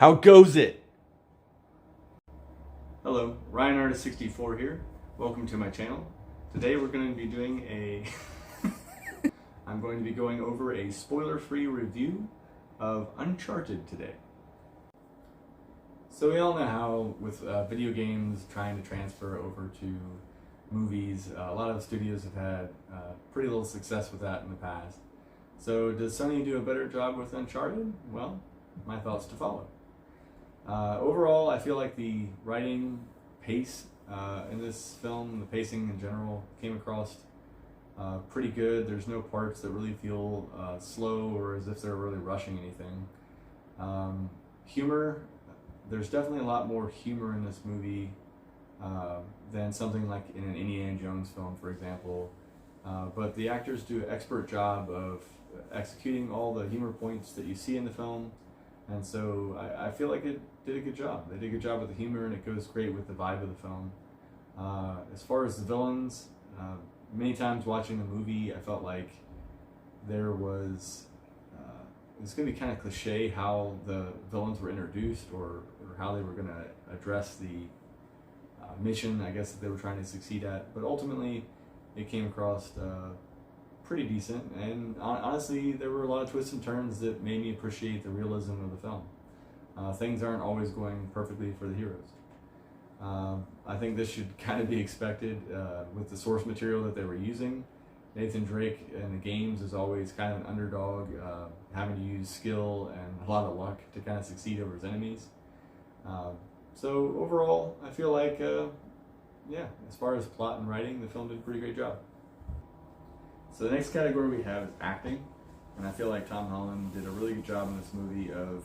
How goes it? Hello, Ryan Artist 64 here. Welcome to my channel. Today we're going to be doing I'm going to be going over a spoiler-free review of Uncharted today. So we all know how with video games trying to transfer over to movies, a lot of studios have had pretty little success with that in the past. So does Sony do a better job with Uncharted? Well, my thoughts to follow. Overall, I feel like the writing pace in this film, the pacing in general, came across pretty good. There's no parts that really feel slow or as if they're really rushing anything. Humor, there's definitely a lot more humor in this movie than something like in an Indiana Jones film, for example. But the actors do an expert job of executing all the humor points that you see in the film. And so I feel like it did a good job. They did a good job with the humor, and it goes great with the vibe of the film. As far as the villains, many times watching the movie, I felt like there was, it's going to be kind of cliche how the villains were introduced or how they were going to address the mission, I guess, that they were trying to succeed at. But ultimately, it came across pretty decent, and honestly, there were a lot of twists and turns that made me appreciate the realism of the film. Things aren't always going perfectly for the heroes. I think this should kind of be expected with the source material that they were using. Nathan Drake in the games is always kind of an underdog, having to use skill and a lot of luck to kind of succeed over his enemies. So overall, I feel like, yeah, as far as plot and writing, the film did a pretty great job. So the next category we have is acting, and I feel like Tom Holland did a really good job in this movie of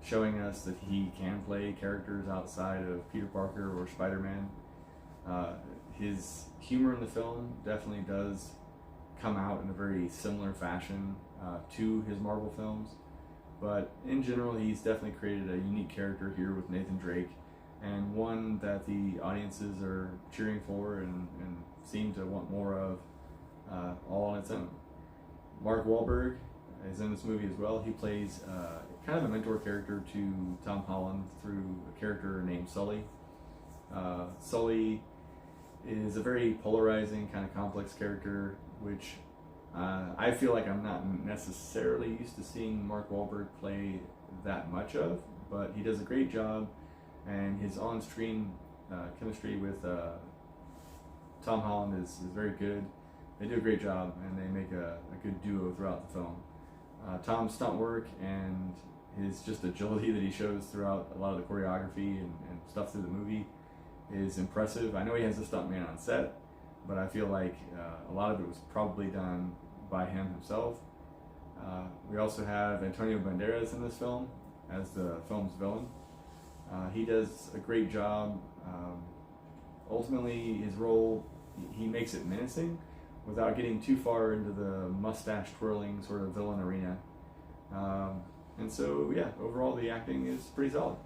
showing us that he can play characters outside of Peter Parker or Spider-Man. His humor in the film definitely does come out in a very similar fashion to his Marvel films, but in general he's definitely created a unique character here with Nathan Drake, and one that the audiences are cheering for and seem to want more of all on its own. Mark Wahlberg is in this movie as well. He plays kind of a mentor character to Tom Holland through a character named Sully. Sully is a very polarizing, kind of complex character, which I feel like I'm not necessarily used to seeing Mark Wahlberg play that much of, but he does a great job, and his on-screen chemistry with Tom Holland is very good. They do a great job, and they make a good duo throughout the film. Tom's stunt work and his just agility that he shows throughout a lot of the choreography and stuff through the movie is impressive. I know he has a stuntman on set, but I feel like a lot of it was probably done by him himself. We also have Antonio Banderas in this film as the film's villain. He does a great job. Ultimately, his role, he makes it menacing without getting too far into the mustache twirling sort of villain arena. And so, yeah, overall the acting is pretty solid.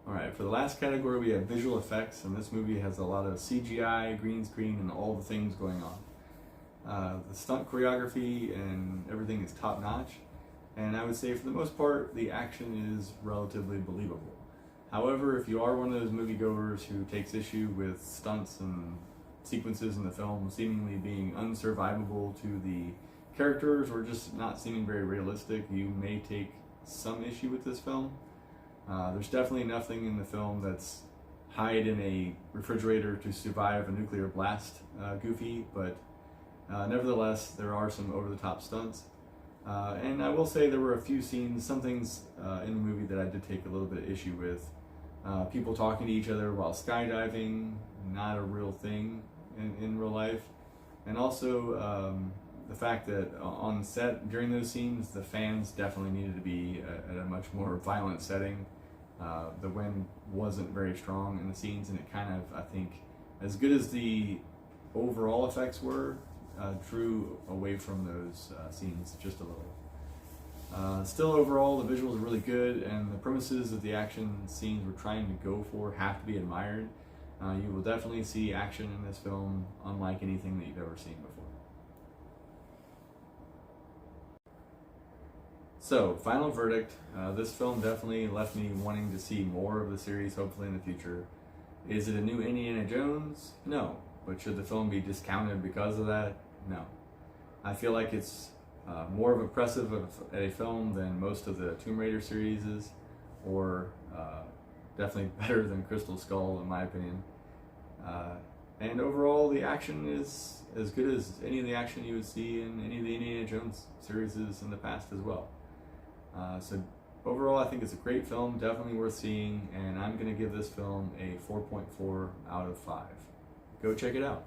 Alright, for the last category we have visual effects, and this movie has a lot of CGI, green screen, and all the things going on. The stunt choreography and everything is top notch, and I would say for the most part the action is relatively believable. However, if you are one of those moviegoers who takes issue with stunts and sequences in the film seemingly being unsurvivable to the characters or just not seeming very realistic, you may take some issue with this film. There's definitely nothing in the film that's hide in a refrigerator to survive a nuclear blast goofy, but nevertheless there are some over-the-top stunts. And I will say there were a few scenes, some things in the movie that I did take a little bit of issue with. People talking to each other while skydiving, not a real thing in real life. And also the fact that on set during those scenes, the fans definitely needed to be at a much more violent setting. The wind wasn't very strong in the scenes, and it kind of, I think, as good as the overall effects were, drew away from those scenes just a little. Still, overall, the visuals are really good, and the premises that the action scenes were trying to go for have to be admired. You will definitely see action in this film unlike anything that you've ever seen before. So, final verdict. This film definitely left me wanting to see more of the series, hopefully in the future. Is it a new Indiana Jones? No. But should the film be discounted because of that? No. I feel like it's more of impressive of a film than most of the Tomb Raider series is, or definitely better than Crystal Skull in my opinion. And overall, the action is as good as any of the action you would see in any of the Indiana Jones series in the past as well. So overall, I think it's a great film, definitely worth seeing, and I'm going to give this film a 4.4 out of 5. Go check it out.